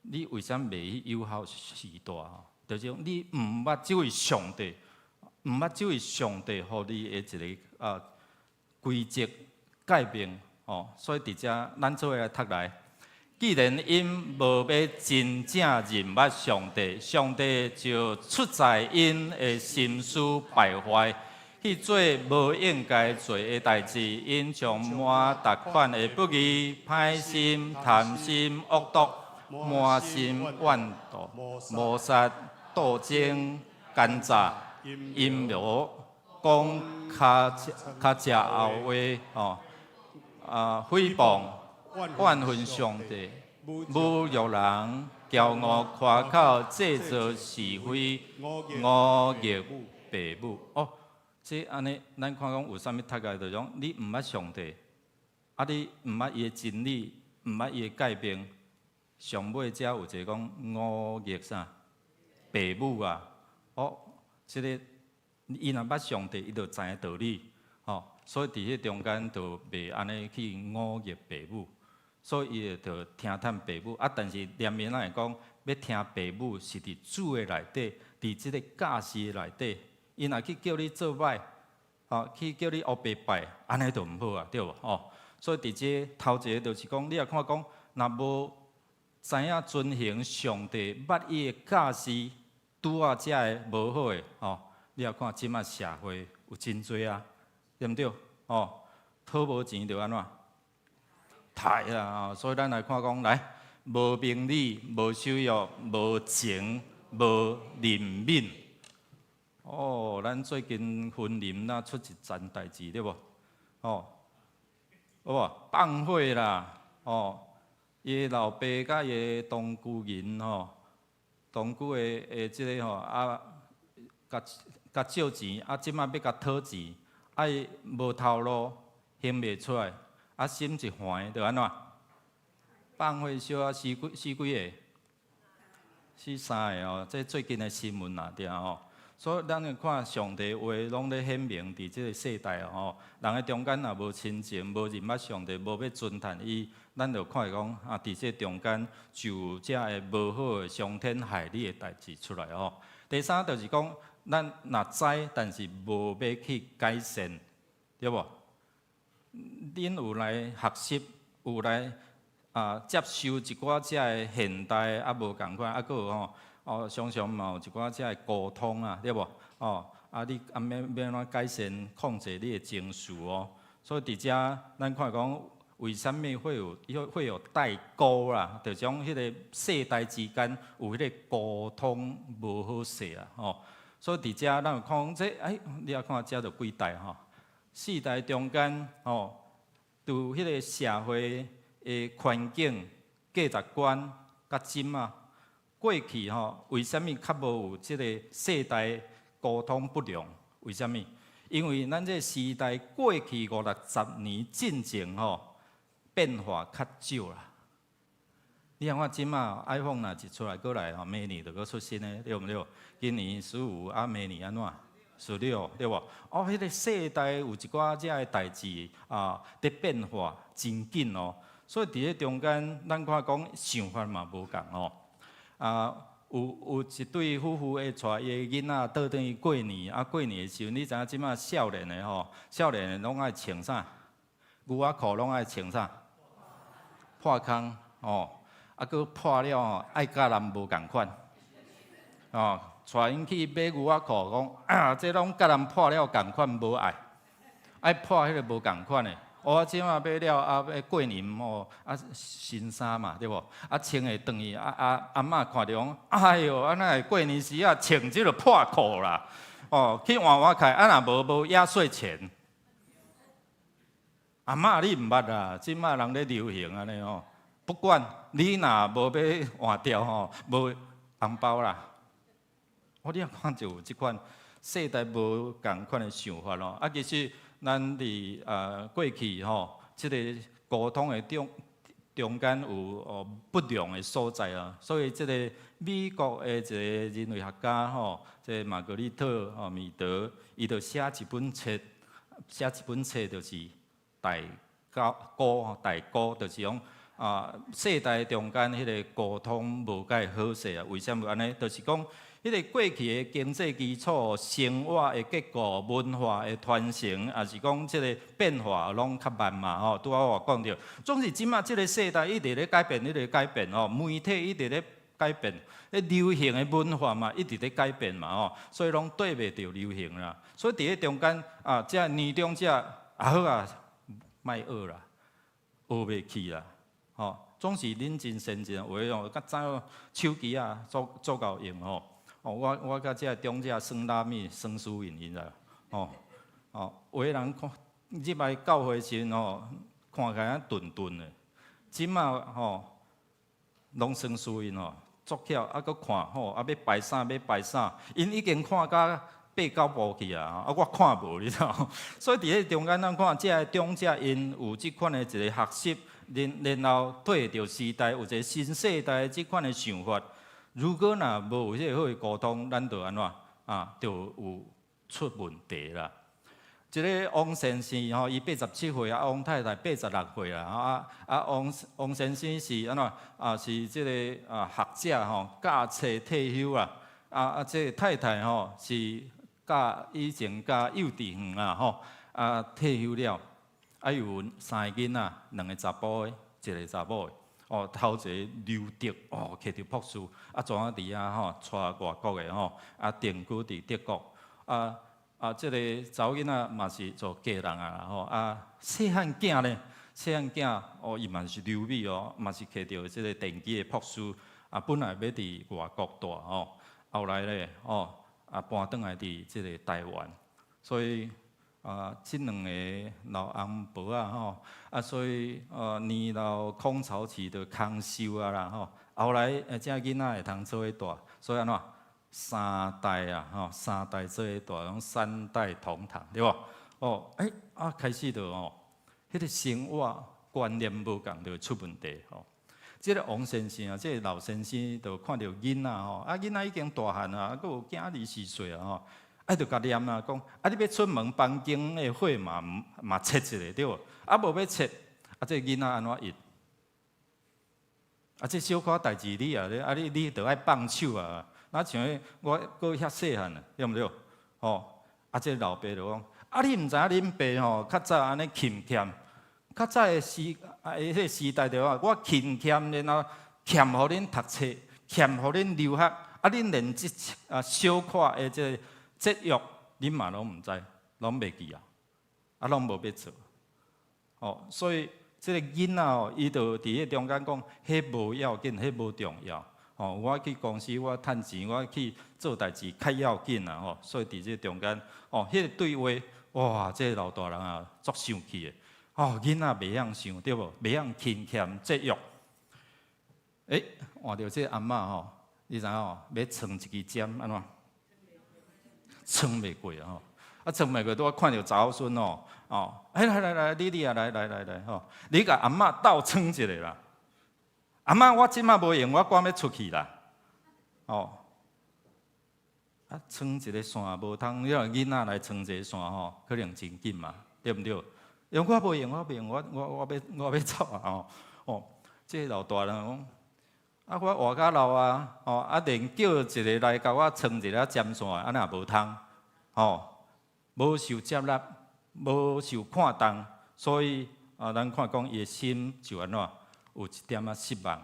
你为啥袂去友好时大就是讲你毋捌这位上帝，毋捌这位上帝互你的一个规则诫命所以伫遮咱做伙来读来。既然因无要真正认捌上帝，上帝就出在因的心思败坏，去做无应该做的代志。因充满逐款的不义、歹心、贪心、恶毒、满心怨妒、谋杀、斗争、奸诈、阴谋、讲较食后话诽谤、怨恨上帝、侮辱人、骄傲夸口、制造是非、忤逆父母。哦，这安尼，咱看讲有啥物读个，就讲你毋捌上帝，你毋捌伊的真理，毋捌伊的改变，上尾才有一个讲忤逆啥父母啊。哦，这个伊若捌上帝，伊就知影道理。哦，所以伫迄中间就袂安尼去忤逆父母。所以伊就听探父母，但是念面咱会讲，要听父母是伫主的内底，伫即个教示的内底。伊若去叫你做歹，去叫你黑白拜，安尼就毋好啊，对无？所以伫即头一个就是讲，你也看讲，若无知影遵行上帝捌伊的教示，拄啊遮个无好的，你也看即马社会有真多啊，对毋对？讨无钱就安怎？太啊！所以咱来看讲，来无名利、无羞辱、无情、无怜悯。咱最近婚姻呐出一件代志对无？好无？放火啦！伊老爸甲伊同居人同居的即个甲借钱，即马要甲讨钱，伊无头路，还袂出来。心一寒，就安怎？放火烧死几个？死3个这最近的新闻啦，对所以咱要看上帝话，拢咧显明伫即个世代人的中间若无亲情，无认捌上帝，无要尊探伊，咱就看讲伫这中间就有遮个无好的伤天害理的代志出来第三就是讲，咱若知，但是无要去改善，对无？恁有来学习，有来接受一寡遮个现代无共款，佫有常常嘛有一寡遮个沟通啊，对无？你要怎改善控制你的情绪所以伫遮咱看讲，为什么会有代沟啦？就讲迄个世代之间有迄个沟通无好势啊所以伫遮咱有看讲你也看遮就几代4代中间就迄个社会的环境、价值观甲今过去为什么较无有即个世代沟通不良？为什么？因为咱这时代过去50-60年进前变化较少啦。你看即马 iPhone 若一出来过来明年就搁出新的，对毋对？今年15，明年安怎？16，对无？迄个世代有一寡遮个代志伫变化真紧所以伫咧中间，咱看讲想法嘛无共有一对夫妇会带伊个囡仔倒转去过年，过年的时候，你知影即马少年的少年的拢爱穿啥？牛仔裤拢爱穿啥？破空佫破了爱甲人无共款带因去买牛仔裤，讲这拢甲人破了共款无爱破迄个无共款的。即马买了要过年新衫嘛，对无？穿会转去，阿嬷看着讲，哎哟，安那过年时穿即个破裤啦，去换换开，若无压岁钱。阿嬷你毋捌啦，即马人咧流行安尼不管你若无要换掉无红包啦。你也看就有即款世代无共款的想法其实咱伫过去即个沟通的中间有不良的所在所以即个美国的一个人类学家即玛格丽特米德，伊就写一本册就是代沟，就是讲世代中间迄个沟通无介好势为什么安尼？就是讲。迄个过去的经济基础、生活的结构、文化的传承，也是讲即个变化拢较慢嘛拄我讲着，总是即马即个世代一直咧改变，媒体一直咧改变，流行的文化嘛一直咧改变嘛所以拢对袂着流行啦。所以伫咧中间遮年中遮好莫学啦，学袂去啦总是恁真先进话较早手机做够用我甲遮中遮酸拉面、酸输赢啦，有的人看即摆教会时看看起来顿顿的。即马吼，拢算输因吼，足巧，啊，搁看吼，啊，要排啥，因已经看甲8、9部去啊，我看无，你知道？所以伫迄中间，咱看这中者因有即款的一个学习，然后对着时代有一个新世代即款的想法。如果若无有迄个好的沟通，咱就安怎啊？就有出问题啦。一个王先生吼，伊87岁啊，王太太86岁啦，王先生是安怎是即个学者吼，教册退休啦，即太太吼是以前教幼稚园啦吼，退休了，有3个囡仔，2个查甫的，1个查某的。头一个留德摕着博士，怎啊伫遐吼，带外国的吼，定居伫德国，即个查某囡仔嘛是做家人吼，细汉囝呢，细汉囝伊嘛是留美嘛是摕着即个电机的博士，本来要伫外国住吼，后来咧搬转来伫即个台湾，所以。即2个老翁婆吼，所以年老空巢期就空收啦吼。后来这囡仔会通做伙大，所以安怎3代吼，3代做伙大，拢3代同堂，对无？开始就迄个生活观念无共，就出问题吼。即个王先生即个老先生就看到囡仔吼，囡仔已经大汉啊，佮有囝24岁吼。就甲念啦，讲你要出门房间的火嘛切一个对无？无要切，这囡仔安怎应？这小可代志你你着爱放手啊！那像我搁遐细汉对毋对？这老爸就讲，你毋知影恁爸吼较早安尼勤俭，较早的迄个时代着我勤俭，然后欠互恁读册，欠互恁留学，恁连即小可的这。节约，恁嘛拢毋知，拢袂记拢无要做。所以即个囡仔伊就伫迄中间讲，迄无要紧，迄无重要。我去公司，我趁钱，我去做代志较要紧啦。所以伫即中间，迄个对话，哇，即个老大人足生气的。囡仔袂晓想，对无？袂晓勤俭节约。换着即个阿嬷你知影要藏一支针安怎？撑袂过撑袂过，拄看到查某孙来，你来你甲阿嬷斗撑一个啦。阿嬷，我即马无闲，我赶要出去啦。撑一个线无通，你让囡仔来撑一个线可能真紧嘛，对毋对？因为我无闲，我要走即个老大人讲。我活到老连叫一个来甲我撑一个针线，安那无通，无受接纳，无受看重，所以咱看讲伊的心就安怎有一点失望。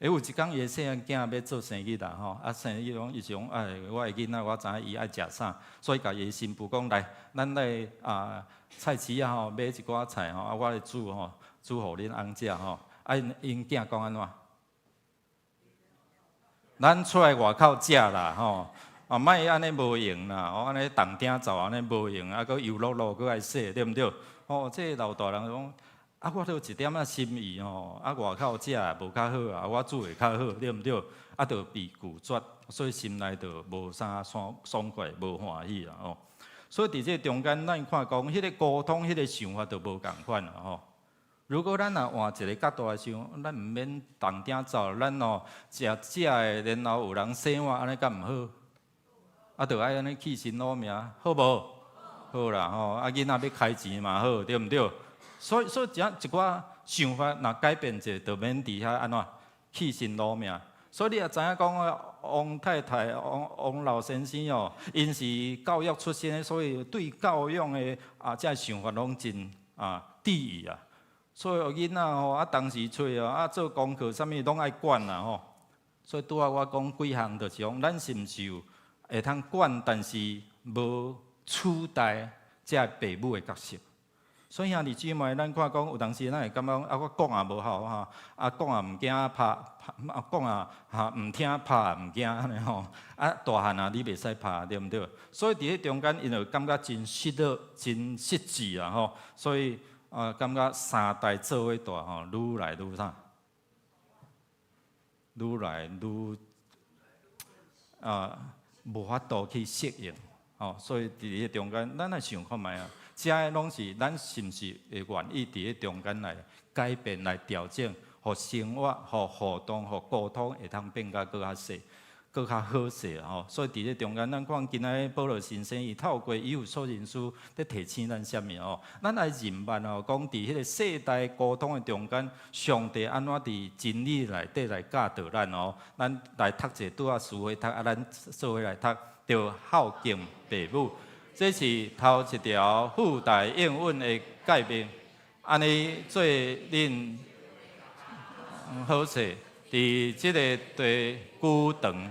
有一天伊的细汉囝要做生意啦生意伊是讲我的囡仔我知影伊爱食啥，所以甲伊的新妇讲来，咱来菜市买一寡菜我来煮煮互恁翁食因囝讲安怎？咱出来外口食啦莫安尼无用啦，安尼动鼎灶安尼无用，搁油漉漉搁爱洗，对毋对？这老大人讲，我都有一点心意外口食无较好我煮会较好，对毋对？就被拒绝，所以心内就无啥爽快，无欢喜啦所以伫这中间，咱看讲，迄个沟通，迄个想法就无共款啦如果咱换一个角度来想，咱毋免动鼎灶，咱食的，然后有人洗碗，安尼敢毋好？就爱安尼起心劳命，好无？好啦囡仔要开钱嘛好，对毋对？所以一寡想法若改变者，就免伫遐安怎起心劳命。所以你也知影讲王太太、王老先生因是教育出身的，所以对教育的这想法拢真注意所以囡仔当时出做功课啥物拢爱管啦所以拄仔我讲几项，就是讲咱是毋是有会通管，但是无取代这父母的角色。所以兄弟姊妹，咱看讲有当时咱会感觉我讲也无效讲也毋惊拍，讲也毋听拍毋惊安尼大汉你袂使拍，对毋对？所以伫迄中间，因就感觉真失落、真失志所以感觉三代做伙大吼，愈来愈啥？愈来愈无法度去适应，所以伫咧中间，咱来想看觅啊，遮个拢是咱是毋是会愿意伫咧中间来改变、来调整，互生活、互互动、互沟通会通变甲搁较细、搁较好势吼。所以伫咧中间，咱看今仔日保罗先生伊透过以有所人书咧提醒咱啥物吼？咱来认办讲伫迄个世代沟通的中间，上帝安怎伫真理内底来教导咱哦？咱来读者拄啊书会读咱做伙来读，着孝敬父母，这是头一条附带应允的诫命。安尼做恁好势，伫即个地久长。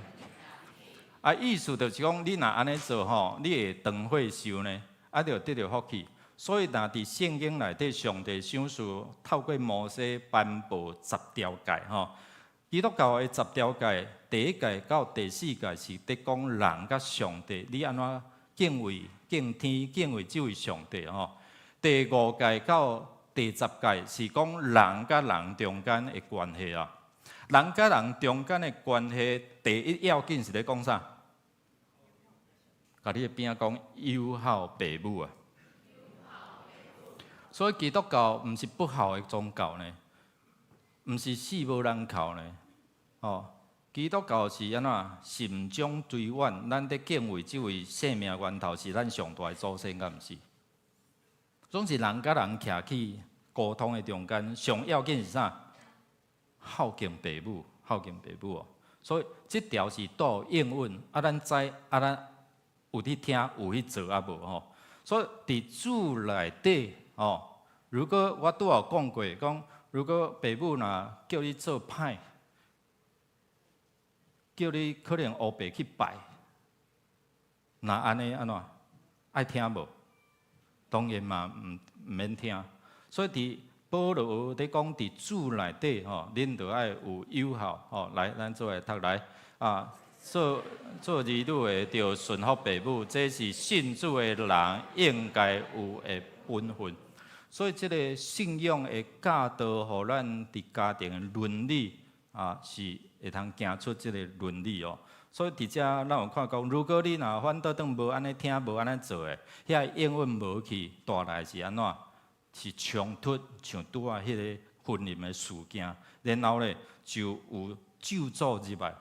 意思就是讲，你若安尼做吼，你会长岁寿呢，就得到福气。所以，若伫圣经内底，上帝想事透过摩西颁布10条诫吼。基督教的10条诫，第1诫到第4诫是伫讲人甲上帝，你安怎敬畏、敬天、敬畏这位上帝吼。第5诫到第10诫是讲人甲人中间的关系啊。人甲人中间的关系，第一要紧是咧讲啥？甲你边讲友好父母啊，所以基督教毋是不好的宗教呢，毋是死无人靠呢。基督教是安怎心中追远，咱伫敬畏这位生命源头是咱上大的祖先，敢毋是？总是人甲人徛起沟通的中间，上要紧是啥？孝敬父母，孝敬父母哦。所以这条是倒应允，咱知咱。有去听，有去做无吼？所以伫主内底如果我拄有讲过，讲如果父母若叫你做歹，叫你可能乌白去拜，那安尼安怎爱听无？当然嘛，毋免听。所以伫保罗伫讲伫主内底恁着爱有友好来，咱做来读来做儿女的，着顺服父母，这是信主的人应该有的本分。所以，这个信仰的教导，互咱伫家庭的伦理是会通行出这个伦理哦。所以，伫遮咱有看讲，如果你若反倒当无安尼听，无安尼做的，遐应允无去，带来是安怎？是冲突，像拄啊迄个婚姻的事件，然后咧就有咒诅入来。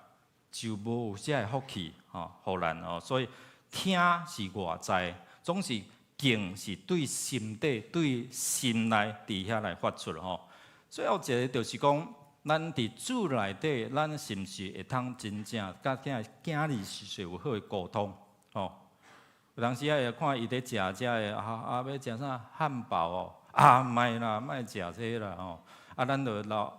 就无有遮个福气互咱哦，所以听是外在，总是敬是对心底、对心内伫遐来发出吼。最后一个就是讲，咱伫主内底，咱是毋是会通真正甲囝儿是有好的沟通吼？有当时会看伊伫食遮个要食啥汉堡哦，莫啦，莫食这啦吼。咱就老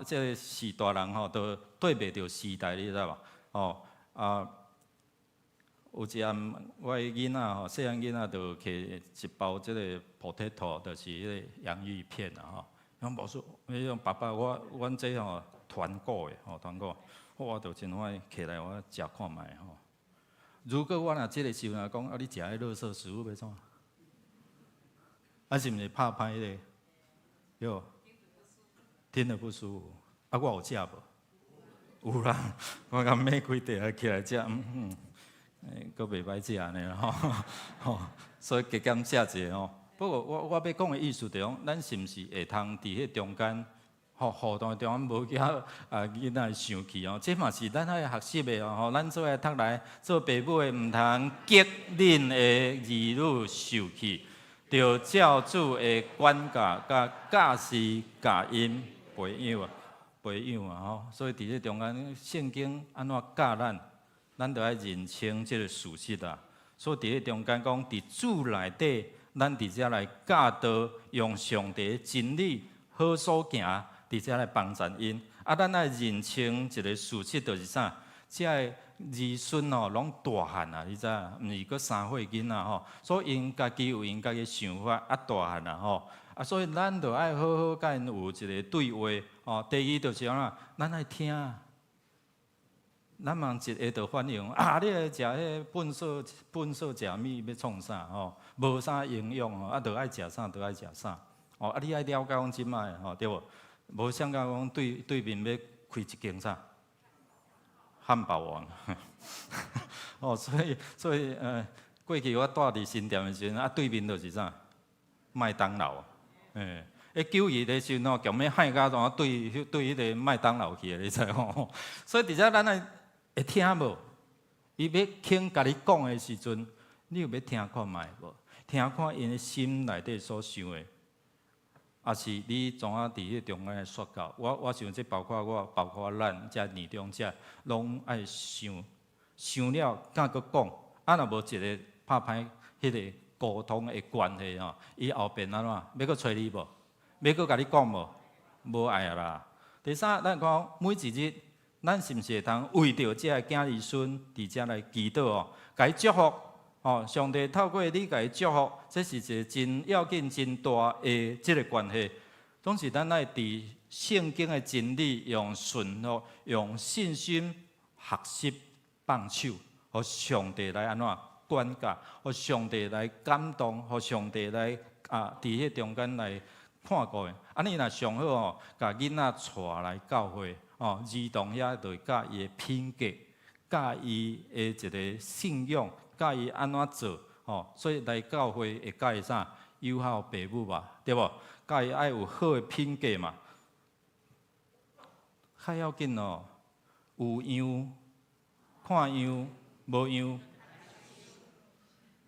这个时代人吼，都对袂着时代，你知无？有一暗我的囡仔吼，细汉囡仔就摕一包这个 potato， 就是迄个洋芋片吼。讲无说，迄种爸爸，阮这吼团购的团购，我就真欢起来我食看觅吼。如果我若这个时候讲，你食迄垃圾食物要怎？是毋是拍歹咧？哟。听得不舒服，我有食无？有啦，我甲买几块起来食，佫袂歹食安尼啦吼，所以加减食者吼。不过我要讲的意思就是讲，咱是毋是会通伫迄中间，互动中间无遐囡仔生气哦？这嘛是咱爱学习的哦。咱做来读来做父母的，毋通激恁的儿女受气，着照主的管教甲教示教因。培养吼，所以伫这中间，圣经安怎教咱着爱认清这个事实啊。所以伫这中间讲，伫主内底，咱伫遮来教导，用上帝真理好所行，伫遮来帮助因。咱爱认清一个事实，就是啥？这个儿孙拢大汉啊，你知影？毋是阁3岁囡仔吼，所以因家己有因家己想法，大汉啊吼。所以咱着爱好好甲因有一个对话第二就是怎咱爱听，咱嘛一下就反应你来食迄粪扫食物要创啥无啥营养着爱食啥，着爱食啥哦，啊，你爱了解讲即摆吼，对无？无像讲对面要开一间啥汉堡王，哦，所以过去我住伫新店的时阵，啊，对面就是啥麦当劳，9月的时阵吼，强要喊甲怎对迄个麦当劳去的，你知吼？所以伫遮咱会听无？伊要肯甲你讲的时阵，你有要听看卖无？听看因的心内底所想的，也是你怎啊伫迄中间说教？我想这包括咱遮年长者，拢爱想了，敢搁讲。啊，若无一个拍歹迄个沟通的关系吼，伊后边安怎？要搁找你无？要搁甲你讲无？无爱啦。第三，咱讲每一日，咱是毋是会通为着这个囝儿孙伫遮来祈祷哦，甲伊祝福哦？上帝透过你甲伊祝福，这是一个真要紧、真大的即个关系。总是咱爱伫圣经的真理，用顺服、用信心学习放手，互上帝来安怎管教，互上帝来感动，互上帝来伫迄中间来看顾的。安尼若上好哦，甲囡仔带来教会哦，儿童遐就教伊的品格，教伊的一个信仰，教伊安怎做哦。所以来教会会教伊啥？友好父母嘛，对无？教伊爱有好的品格嘛。较要紧哦，有样看样，无样。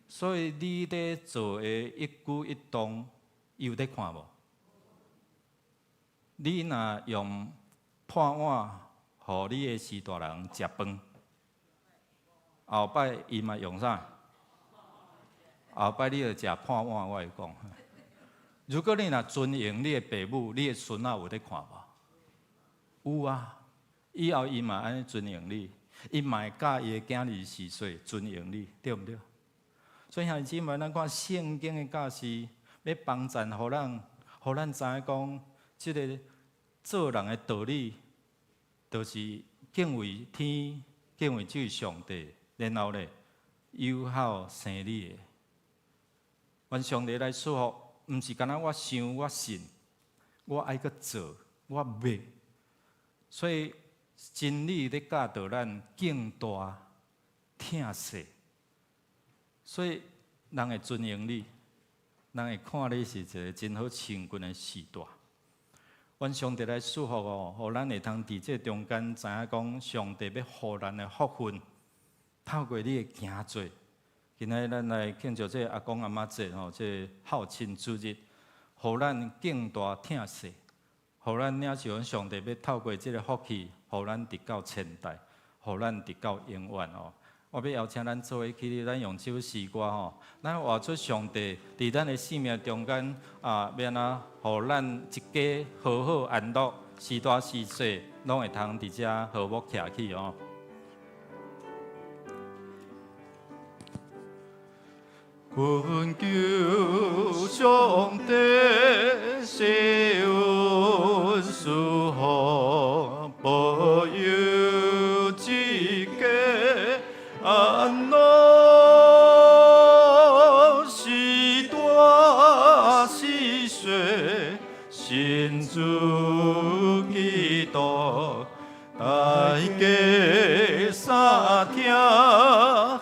所以你咧做的一举一动，伊有咧看无？你若用破碗，互你的士大人食饭，后摆伊嘛用啥？后摆你就食破碗，我会讲。如果你若尊敬你的父母，你的孙仔有咧看无？有啊，以后伊嘛安尼尊敬你，伊嘛会教伊的囝儿时岁尊敬你，对毋对？所以兄弟姊妹，咱看圣经的教示，要帮助互咱知影讲，即个做人的道理，就是敬畏天、敬畏这位上帝，然后咧友好生理的。愿上帝来祝福，毋是干那我想我信，我爱去做，我要。所以真理咧教导咱敬大、疼惜。所以人会尊敬你，人会看你是一个真好亲近的士大。愿上帝来祝福哦，互咱会通伫这中间知影讲，上帝要互咱的福分，透过你的行做。今仔咱来庆祝这阿公阿妈节吼，这孝亲主日，互咱敬大疼惜，互咱领受上帝要透过这个福气，互咱直到千代，互咱直到永远哦。我要邀请咱做伙起立，咱用首诗歌吼，咱活出上帝伫咱的生命中间要哪，互咱一家好好安乐，时大时小，拢会通伫遮和睦徛起哦。恳求上帝施恩赐福，保佑一家安乐，时大时小，心主基督，大家三听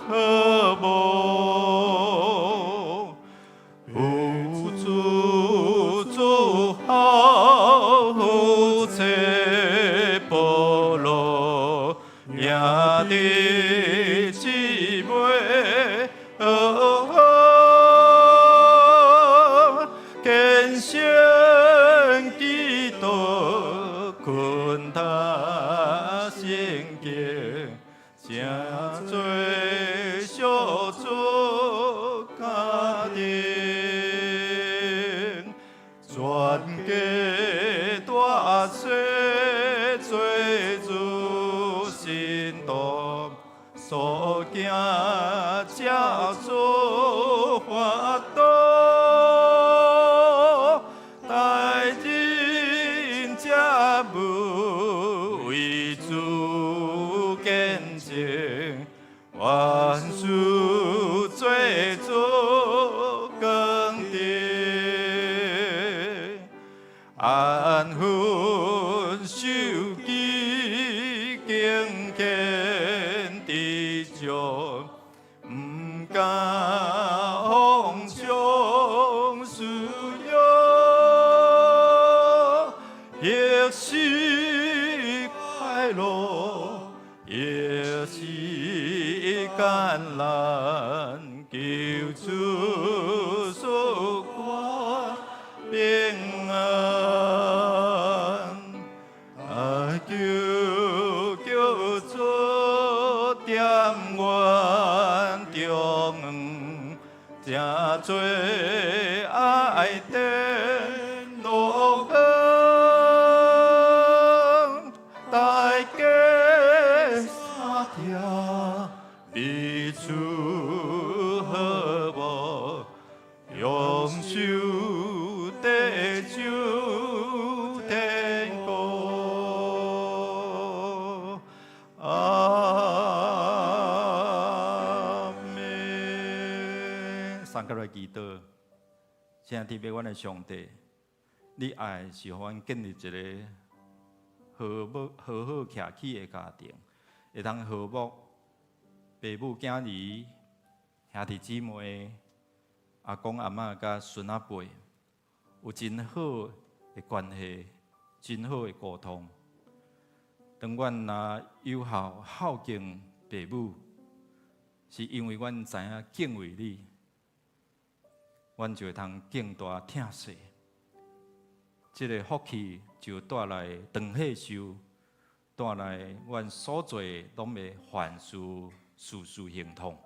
和睦。有主逆时快乐，逆时艰难，求主赐我平安。求主点阮中，正做爱灯路光，大家三条彼此和睦，永受地主天国。阿门。三个来祈祷，请特别阮的上帝，你爱是互阮建立一个好好徛起的家庭，会通和睦，爸母囝儿、兄弟姊妹、阿公阿嬷甲孙仔辈，有真好的关系，真好的沟通。当阮若有孝敬爸母，是因为阮知影敬畏你，阮就会通敬大听细。这个福气就带来长寿寿，带来阮所做拢袂凡事事事亨通。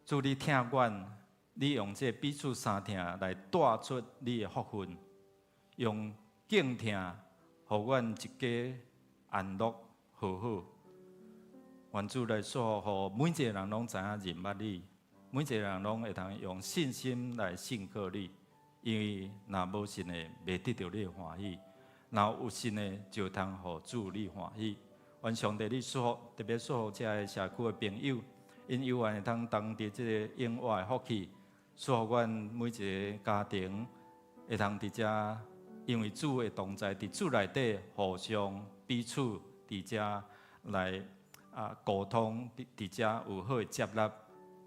祝你听阮，你用这彼此相听来带出你的福分，用敬听，互阮一家安乐和好。愿主来祝福，每一个人拢知影认捌你，每一个人拢会通用信心来信靠你。因为若无信的，袂得到你的欢喜；若有信的，就通互主你欢喜。愿上帝你祝福，特别祝福这个社区的朋友，因有缘会通同伫这个永活的福气，祝福阮每一个家庭会通伫遮，因为主的同在，伫主内底互相彼此伫遮来沟通，伫遮有好的接纳。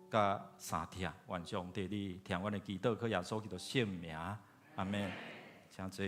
甲三听，愿上帝你听阮的祈祷，靠耶稣基督圣名，阿门。请坐。